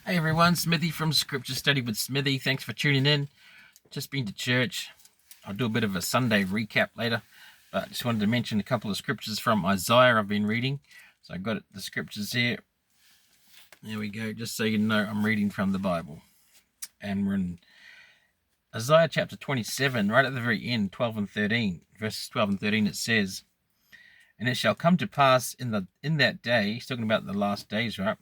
Hey everyone, Smithy from Scripture Study with Smithy. Thanks for tuning in. Just been to church. I'll do a bit of a Sunday recap later, but just wanted to mention a couple of scriptures from Isaiah I've been reading. So I got the scriptures here. There we go, just so you know I'm reading from the Bible. And we're in Isaiah chapter 27, right at the very end, 12 and 13. Verses 12 and 13 it says, "And it shall come to pass in that day," he's talking about the last days, right?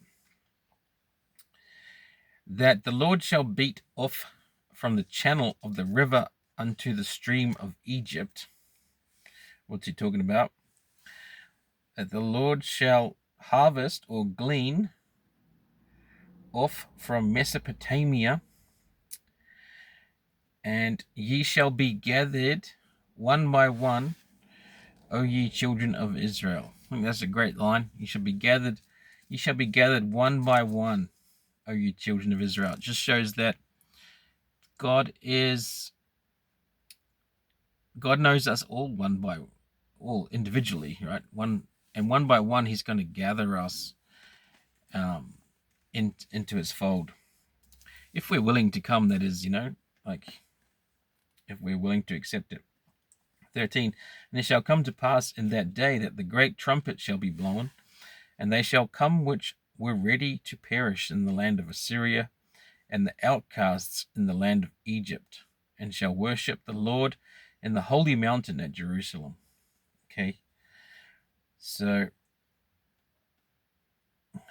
"That the Lord shall beat off from the channel of the river unto the stream of Egypt." What's he talking about? That the Lord shall harvest or glean off from Mesopotamia, and ye shall be gathered one by one, O ye children of Israel. I think that's a great line. Ye shall be gathered one by one, O ye children of Israel. It just shows that God knows us all all individually, right? One by one, He's going to gather us into His fold. If we're willing to come, that is, if we're willing to accept it. 13, "And it shall come to pass in that day that the great trumpet shall be blown, and they shall come which were ready to perish in the land of Assyria, and the outcasts in the land of Egypt, and shall worship the Lord in the holy mountain at Jerusalem." Okay, so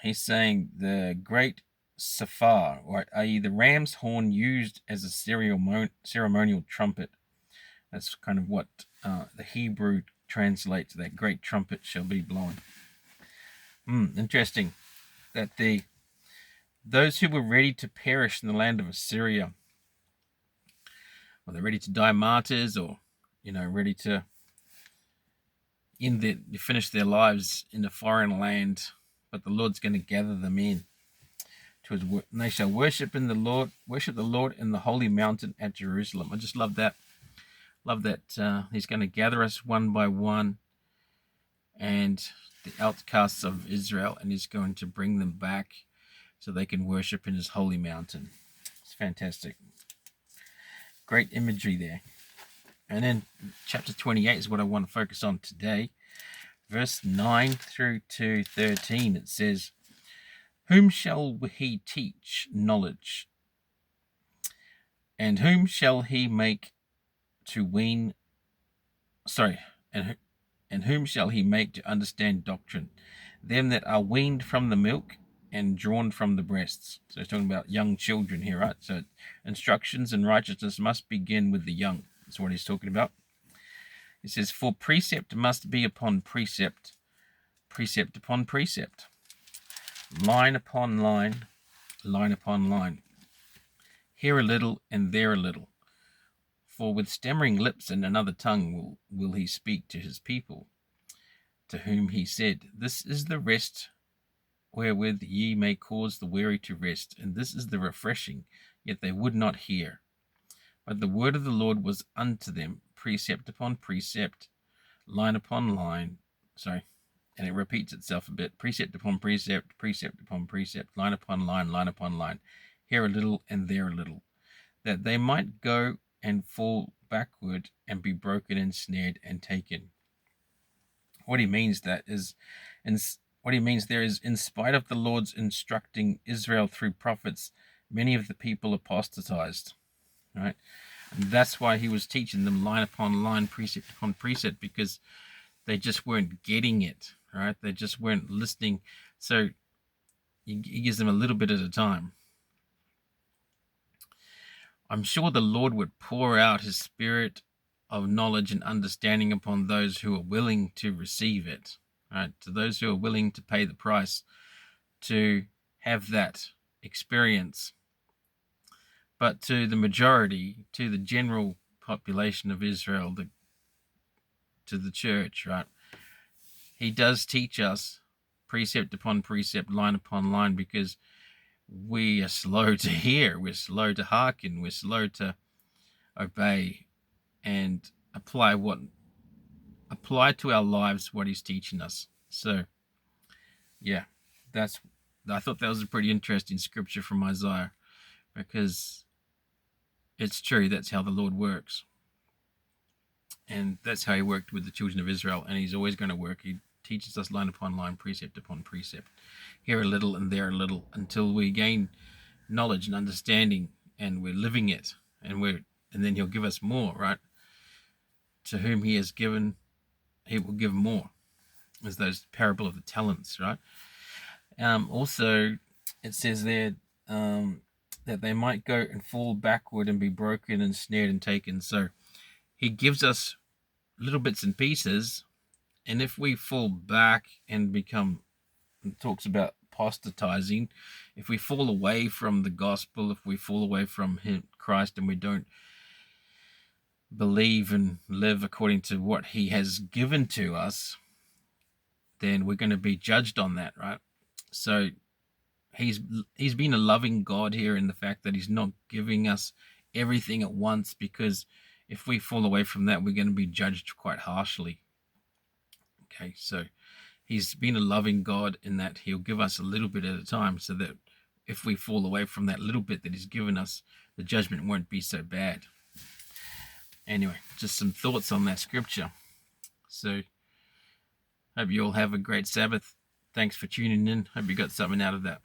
he's saying the great Safar, or i.e. the ram's horn used as a ceremonial trumpet. That's kind of what the Hebrew translates, that great trumpet shall be blown. Interesting that those who were ready to perish in the land of Assyria, or they're ready to die martyrs, or ready to finish their lives in a foreign land, but the Lord's going to gather them in to His work, and they shall worship the Lord in the holy mountain at Jerusalem. I just love that. He's going to gather us one by one, and the outcasts of Israel, and He's going to bring them back so they can worship in His holy mountain. It's fantastic. Great imagery there. And then chapter 28 is what I want to focus on today. Verse 9 through to 13, it says, "Whom shall He teach knowledge? And whom shall He make to wean? And whom shall He make to understand doctrine? Them that are weaned from the milk and drawn from the breasts." So he's talking about young children here, right? So instructions in righteousness must begin with the young. That's what he's talking about. He says, "For precept must be upon precept, precept upon precept, line upon line, line upon line, here a little and there a little. For with stammering lips and another tongue will He speak to His people, to whom He said, This is the rest wherewith ye may cause the weary to rest, and this is the refreshing, yet they would not hear. But the word of the Lord was unto them, precept upon precept, line upon line." And it repeats itself a bit. "Precept upon precept, precept upon precept, line upon line, line upon line, here a little and there a little, that they might go and fall backward and be broken and snared and taken." What he means there is, in spite of the Lord's instructing Israel through prophets, many of the people apostatized, right? And that's why He was teaching them line upon line, precept upon precept, because they just weren't getting it, right? They just weren't listening. So He gives them a little bit at a time. I'm sure the Lord would pour out His Spirit of knowledge and understanding upon those who are willing to receive it, right? To those who are willing to pay the price to have that experience. But to the majority, to the general population of Israel, to the church, right? He does teach us precept upon precept, line upon line, because we are slow to hear, we're slow to hearken, we're slow to obey and apply to our lives what He's teaching us. So yeah, that's I thought that was a pretty interesting scripture from Isaiah, because it's true, that's how the Lord works. And that's how he worked with the children of Israel, and he's always going to work. He teaches us line upon line, precept upon precept, here a little and there a little, until we gain knowledge and understanding, and we're living it, and then he'll give us more, right? To whom he has given, he will give more. As those parable of the talents, right? Also, it says there that they might go and fall backward and be broken and snared and taken. So he gives us little bits and pieces, and if we fall back and become, it talks about apostatizing, if we fall away from the gospel, if we fall away from Christ, and we don't believe and live according to what he has given to us, then we're going to be judged on that, right? So he's been a loving God here in the fact that he's not giving us everything at once, because if we fall away from that, we're going to be judged quite harshly. Okay, so he's been a loving God in that he'll give us a little bit at a time, so that if we fall away from that little bit that he's given us, the judgment won't be so bad. Anyway, just some thoughts on that scripture. So hope you all have a great Sabbath. Thanks for tuning in. Hope you got something out of that.